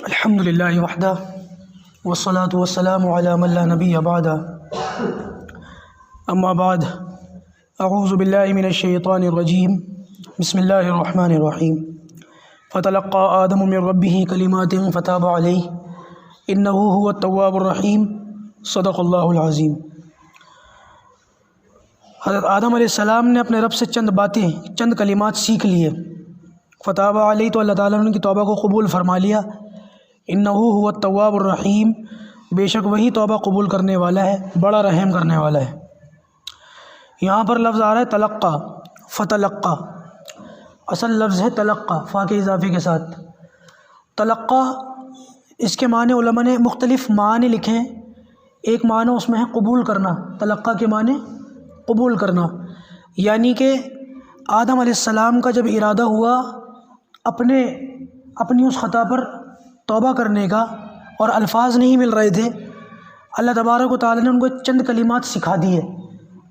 الحمد للہ وحدہ والصلاة والسلام علی من لا نبی بعدہ اما بعد اعوذ باللہ من الشیطان الرجیم بسم اللہ الرحمن الرحیم فتلقى آدم من ربہ کلمات فتاب علیہ انہ هو التواب الرحیم صدق اللہ العظیم۔ حضرت آدم علیہ السلام نے اپنے رب سے چند کلمات سیکھ لیے، فتاب علیہ تو اللہ تعالیٰ نے ان کی توبہ کو قبول فرما لیا۔ انہ هو التواب الرحیم، بے شک وہی توبہ قبول کرنے والا ہے، بڑا رحم کرنے والا ہے۔ یہاں پر لفظ آ رہا ہے تلقا، فتلقا، اصل لفظ ہے تلقا، فا کے اضافے کے ساتھ۔ تلقا اس کے معنی علماء نے مختلف معنی لکھے ہیں۔ ایک معنی اس میں ہے قبول کرنا، تلقا کے معنی قبول کرنا، یعنی کہ آدم علیہ السلام کا جب ارادہ ہوا اپنی اس خطا پر توبہ کرنے کا اور الفاظ نہیں مل رہے تھے، اللہ تبارک و تعالیٰ نے ان کو چند کلمات سکھا دیے۔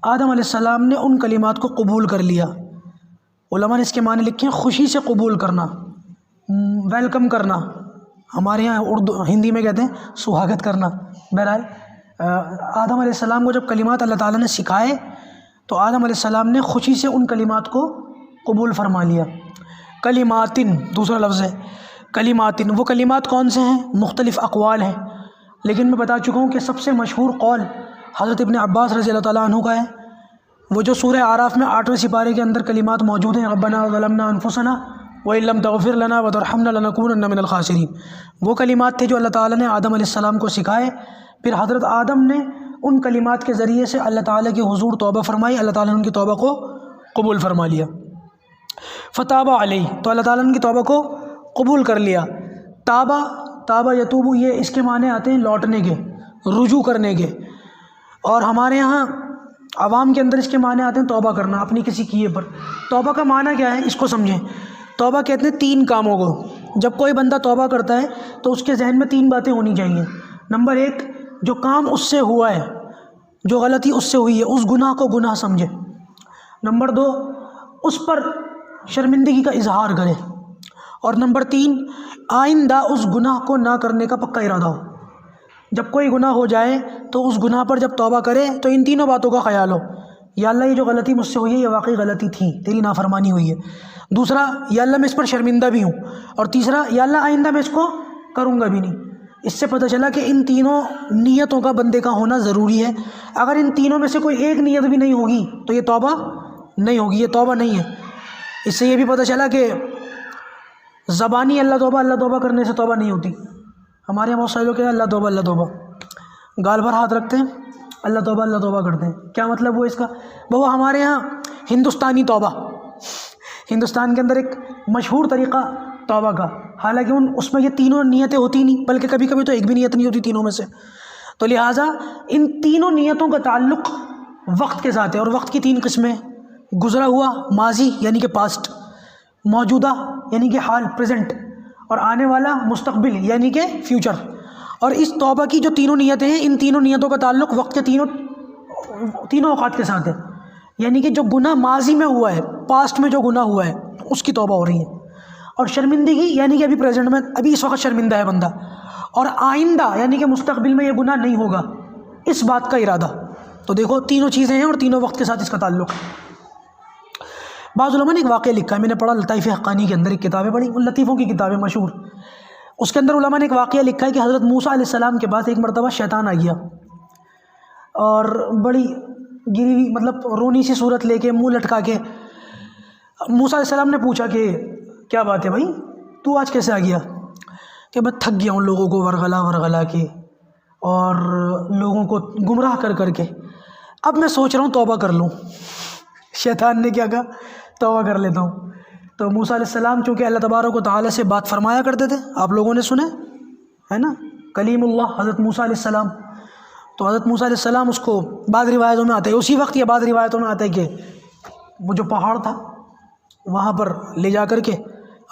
آدم علیہ السلام نے ان کلمات کو قبول کر لیا۔ علماء نے اس کے معنی لکھے ہیں خوشی سے قبول کرنا، ویلکم کرنا، ہمارے یہاں ہندی میں کہتے ہیں سواگت کرنا۔ بہرحال آدم علیہ السلام کو جب کلمات اللہ تعالیٰ نے سکھائے تو آدم علیہ السلام نے خوشی سے ان کلمات کو قبول فرما لیا۔ کلماتن دوسرا لفظ ہے، کلماتن۔ وہ کلمات کون سے ہیں؟ مختلف اقوال ہیں، لیکن میں بتا چکا ہوں کہ سب سے مشہور قول حضرت ابن عباس رضی اللہ تعالیٰ عنہ کا ہے، وہ جو سورہ اعراف میں 8ویں سپارے کے اندر کلمات موجود ہیں، ربنا ظلمنا انفسنا وَإِن لَّمْ تَغْفِرْ لَنَا وَتَرْحَمْنَا لَنَكُونَنَّ مِنَ الْخَاسِرِينَ۔ وہ کلمات تھے جو اللہ تعالیٰ نے آدم علیہ السلام کو سکھائے، پھر حضرت آدم نے ان کلمات کے ذریعے سے اللہ تعالیٰ کے حضور توبہ فرمائی، اللہ تعالیٰ نے ان کی توبہ کو قبول فرما لیا۔ فتاب علیہ تو اللہ تعالیٰ نے ان کی توبہ کو قبول کر لیا۔ تابہ یتوبو، یہ اس کے معنی آتے ہیں لوٹنے کے، رجوع کرنے کے، اور ہمارے ہاں عوام کے اندر اس کے معنی آتے ہیں توبہ کرنا اپنی کسی کیے پر۔ توبہ کا معنی کیا ہے اس کو سمجھیں۔ توبہ کہتے ہیں 3 کاموں کو۔ جب کوئی بندہ توبہ کرتا ہے تو اس کے ذہن میں 3 باتیں ہونی چاہیے۔ نمبر 1، جو کام اس سے ہوا ہے، جو غلطی اس سے ہوئی ہے، اس گناہ کو گناہ سمجھے۔ نمبر 2، اس پر شرمندگی کا اظہار کرے۔ اور نمبر 3، آئندہ اس گناہ کو نہ کرنے کا پکا ارادہ ہو۔ جب کوئی گناہ ہو جائے تو اس گناہ پر جب توبہ کرے تو ان 3 باتوں کا خیال ہو، یا اللہ یہ جو غلطی مجھ سے ہوئی ہے یہ واقعی غلطی تھی، تیری نافرمانی ہوئی ہے۔ دوسرا، یا اللہ میں اس پر شرمندہ بھی ہوں۔ اور تیسرا، یا اللہ آئندہ میں اس کو کروں گا بھی نہیں۔ اس سے پتہ چلا کہ ان تینوں نیتوں کا بندے کا ہونا ضروری ہے۔ اگر ان تینوں میں سے کوئی ایک نیت بھی نہیں ہوگی تو یہ توبہ نہیں ہوگی، یہ توبہ نہیں ہے۔ اس سے یہ بھی پتہ چلا کہ زبانی اللہ توبہ کرنے سے توبہ نہیں ہوتی۔ ہمارے یہاں بہت سارے لوگ کہتے ہیں اللہ توبہ، گال پر ہاتھ رکھتے ہیں، اللہ توبہ کرتے ہیں۔ کیا مطلب وہ اس کا؟ وہ ہمارے یہاں ہندوستانی توبہ، ہندوستان کے اندر ایک مشہور طریقہ توبہ کا، حالانکہ اس میں یہ تینوں نیتیں ہوتی نہیں، بلکہ کبھی کبھی تو ایک بھی نیت نہیں ہوتی تینوں میں سے۔ تو لہٰذا ان تینوں نیتوں کا تعلق وقت کے ساتھ ہے، اور وقت کی 3 قسمیں: گزرا ہوا ماضی یعنی کہ پاسٹ، موجودہ یعنی کہ حال پریزنٹ، اور آنے والا مستقبل یعنی کہ فیوچر۔ اور اس توبہ کی جو تینوں نیتیں ہیں، ان تینوں نیتوں کا تعلق وقت کے تینوں اوقات کے ساتھ ہے، یعنی کہ جو گناہ ماضی میں ہوا ہے، پاسٹ میں جو گناہ ہوا ہے اس کی توبہ ہو رہی ہے، اور شرمندگی یعنی کہ ابھی پریزنٹ میں، ابھی اس وقت شرمندہ ہے بندہ، اور آئندہ یعنی کہ مستقبل میں یہ گناہ نہیں ہوگا، اس بات کا ارادہ۔ تو دیکھو تینوں چیزیں ہیں اور تینوں وقت کے ساتھ اس کا تعلق ہے۔ بعض علماء نے ایک واقعہ لکھا ہے، میں نے پڑھا لطائف حقانی کے اندر، ایک کتابیں پڑھی، ان لطیفوں کی کتابیں مشہور، اس کے اندر علماء نے ایک واقعہ لکھا ہے کہ حضرت موسیٰ علیہ السلام کے پاس ایک مرتبہ شیطان آ گیا، اور بڑی گری ہوئی، مطلب رونی سی صورت لے کے، منہ لٹکا کے۔ موسیٰ علیہ السلام نے پوچھا کہ کیا بات ہے بھائی، تو آج کیسے آ گیا؟ کہ میں تھک گیا ہوں لوگوں کو ورغلا کے اور لوگوں کو گمراہ کر کے، اب میں سوچ رہا ہوں توبہ کر لوں۔ شیطان نے کیا کہا؟ توبہ کر لیتا ہوں۔ تو موسیٰ علیہ السلام چونکہ اللہ تبارک و تعالیٰ سے بات فرمایا کرتے تھے، آپ لوگوں نے سنا ہے نا، کلیم اللہ حضرت موسیٰ علیہ السلام، تو حضرت موسیٰ علیہ السلام اس کو بعض روایتوں میں آتا ہے اسی وقت، یا بعض روایتوں میں آتا ہے کہ وہ جو پہاڑ تھا وہاں پر لے جا کر کے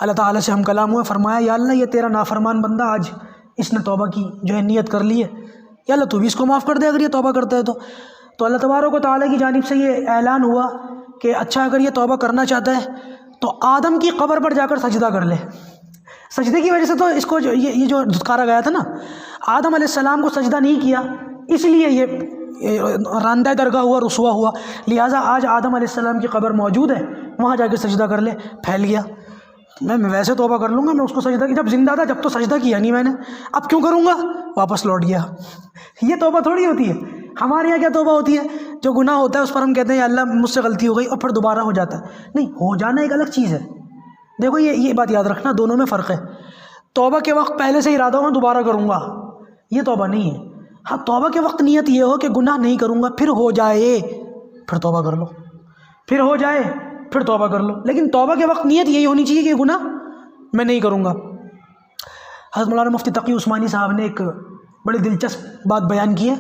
اللہ تعالیٰ سے ہم کلام ہوئے، فرمایا یا اللہ یہ تیرا نافرمان بندہ آج اس نے توبہ کی جو ہے نیت کر لی ہے، یا اللہ تو بھی اس کو معاف کر دے اگر یہ توبہ کرتا ہے تو اللہ تبارک و تعالیٰ کی جانب سے یہ اعلان ہوا کہ اچھا اگر یہ توبہ کرنا چاہتا ہے تو آدم کی قبر پر جا کر سجدہ کر لے۔ سجدے کی وجہ سے تو اس کو یہ جو دھتکارا گیا تھا نا، آدم علیہ السلام کو سجدہ نہیں کیا، اس لیے یہ راندہ درگاہ ہوا، رسوا ہوا، لہٰذا آج آدم علیہ السلام کی قبر موجود ہے، وہاں جا کے سجدہ کر لے، پھیل گیا۔ میں ویسے توبہ کر لوں گا، میں اس کو سجدہ کی، جب زندہ تھا جب تو سجدہ کیا نہیں میں نے، اب کیوں کروں گا، واپس لوٹ گیا۔ یہ توبہ تھوڑی ہوتی ہے۔ ہمارے یہاں کیا توبہ ہوتی ہے؟ جو گناہ ہوتا ہے اس پر ہم کہتے ہیں یا اللہ مجھ سے غلطی ہو گئی، اور پھر دوبارہ ہو جاتا ہے۔ نہیں، ہو جانا ایک الگ چیز ہے۔ دیکھو یہ بات یاد رکھنا، دونوں میں فرق ہے۔ توبہ کے وقت پہلے سے ارادہ ہو دوبارہ کروں گا، یہ توبہ نہیں ہے۔ ہاں، توبہ کے وقت نیت یہ ہو کہ گناہ نہیں کروں گا، پھر ہو جائے پھر توبہ کر لو، پھر ہو جائے پھر توبہ کر لو، لیکن توبہ کے وقت نیت یہی ہونی چاہیے کہ گناہ میں نہیں کروں گا۔ حضرت مولانا مفتی تقی عثمانی صاحب نے ایک بڑی دلچسپ بات بیان کی ہے،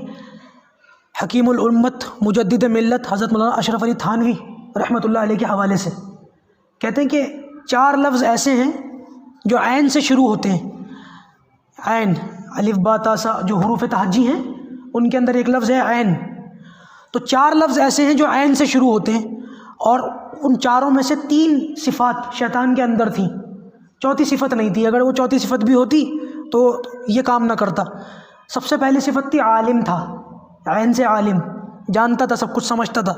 حکیم الامت مجدد ملت حضرت مولانا اشرف علی تھانوی رحمۃ اللہ علیہ کے حوالے سے کہتے ہیں کہ 4 لفظ ایسے ہیں جو عین سے شروع ہوتے ہیں۔ عین، الف با تا سا جو حروف تہجی ہیں ان کے اندر ایک لفظ ہے عین۔ تو 4 لفظ ایسے ہیں جو عین سے شروع ہوتے ہیں، اور ان چاروں میں سے 3 صفات شیطان کے اندر تھیں، چوتھی صفت نہیں تھی۔ اگر وہ چوتھی صفت بھی ہوتی تو یہ کام نہ کرتا۔ سب سے پہلی صفت تھی عالم تھا، عین سے عالم، جانتا تھا، سب کچھ سمجھتا تھا۔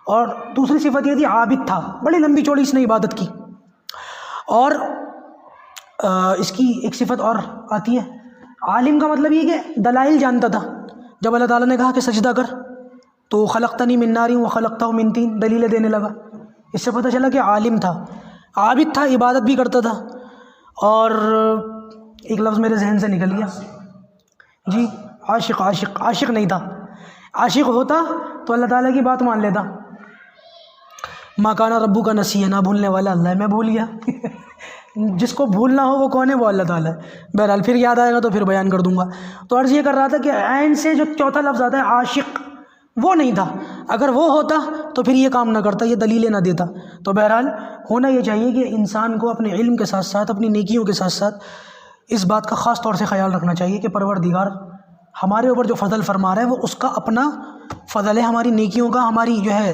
اور دوسری صفت یہ تھی عابد تھا، بڑی لمبی چوڑی اس نے عبادت کی۔ اور اس کی ایک صفت اور آتی ہے، عالم کا مطلب یہ کہ دلائل جانتا تھا۔ جب اللہ تعالیٰ نے کہا کہ سجدہ کر تو خلقتنی من نار وخلقتہ من طین، دلیلیں دینے لگا، اس سے پتہ چلا کہ عالم تھا، عابد تھا، عبادت بھی کرتا تھا۔ اور ایک لفظ میرے ذہن سے نکل گیا جی، عاشق۔ عاشق نہیں تھا، عاشق ہوتا تو اللہ تعالیٰ کی بات مان لیتا۔ ما کان ربک نسیٰ، نہ بھولنے والا اللہ ہے، میں بھول گیا۔ جس کو بھولنا ہو وہ کون ہے؟ وہ اللہ تعالیٰ ہے۔ بہرحال پھر یاد آئے گا تو پھر بیان کر دوں گا۔ تو عرض یہ کر رہا تھا کہ عین سے جو چوتھا لفظ آتا ہے عاشق، وہ نہیں تھا۔ اگر وہ ہوتا تو پھر یہ کام نہ کرتا، یہ دلیلیں نہ دیتا۔ تو بہرحال ہونا یہ چاہیے کہ انسان کو اپنے علم کے ساتھ ساتھ، اپنی نیکیوں کے ساتھ ساتھ اس بات کا خاص طور سے خیال رکھنا چاہیے کہ پروردگار ہمارے اوپر جو فضل فرما رہا ہے وہ اس کا اپنا فضل ہے، ہماری نیکیوں کا، ہماری جو ہے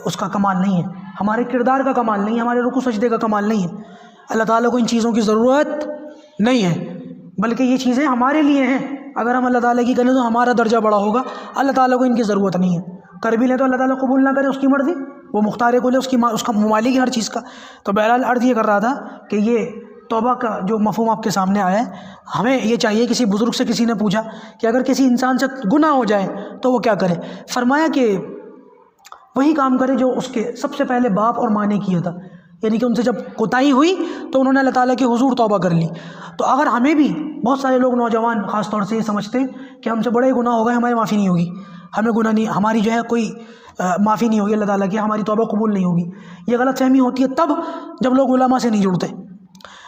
اس کا کمال نہیں ہے، ہمارے کردار کا کمال نہیں ہے، ہمارے رکوع سجدے کا کمال نہیں ہے۔ اللہ تعالیٰ کو ان چیزوں کی ضرورت نہیں ہے، بلکہ یہ چیزیں ہمارے لیے ہیں۔ اگر ہم اللہ تعالیٰ کی کریں تو ہمارا درجہ بڑا ہوگا، اللہ تعالیٰ کو ان کی ضرورت نہیں ہے۔ کر بھی لیں تو اللہ تعالیٰ قبول نہ کرے، اس کی مرضی، وہ مختار کل ہے، اس کا مالک ہے ہر چیز کا۔ تو بہرحال عرض یہ کر رہا تھا کہ یہ توبہ کا جو مفہوم آپ کے سامنے آیا ہے، ہمیں یہ چاہیے، کسی بزرگ سے کسی نے پوچھا کہ اگر کسی انسان سے گناہ ہو جائے تو وہ کیا کرے؟ فرمایا کہ وہی کام کرے جو اس کے سب سے پہلے باپ اور ماں نے کیا تھا، یعنی کہ ان سے جب کوتاہی ہوئی تو انہوں نے اللہ تعالیٰ کے حضور توبہ کر لی۔ تو اگر ہمیں بھی، بہت سارے لوگ نوجوان خاص طور سے یہ سمجھتے ہیں کہ ہم سے بڑے گناہ ہو گئے، ہماری معافی نہیں ہوگی، ہمیں گناہ نہیں، ہماری جو ہے کوئی معافی نہیں ہوگی اللہ تعالیٰ کی، ہماری توبہ قبول نہیں ہوگی۔ یہ غلط فہمی ہوتی ہے تب جب لوگ علماء سے نہیں جڑتے۔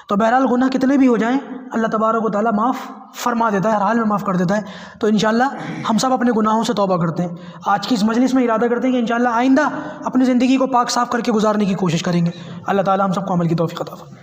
تو بہرحال گناہ کتنے بھی ہو جائیں اللہ تبارک و تعالیٰ معاف فرما دیتا ہے، ہر حال میں معاف کر دیتا ہے۔ تو انشاءاللہ ہم سب اپنے گناہوں سے توبہ کرتے ہیں۔ آج کی اس مجلس میں ارادہ کرتے ہیں کہ انشاءاللہ آئندہ اپنی زندگی کو پاک صاف کر کے گزارنے کی کوشش کریں گے۔ اللہ تعالیٰ ہم سب کو عمل کی توفیق عطا فرمائے۔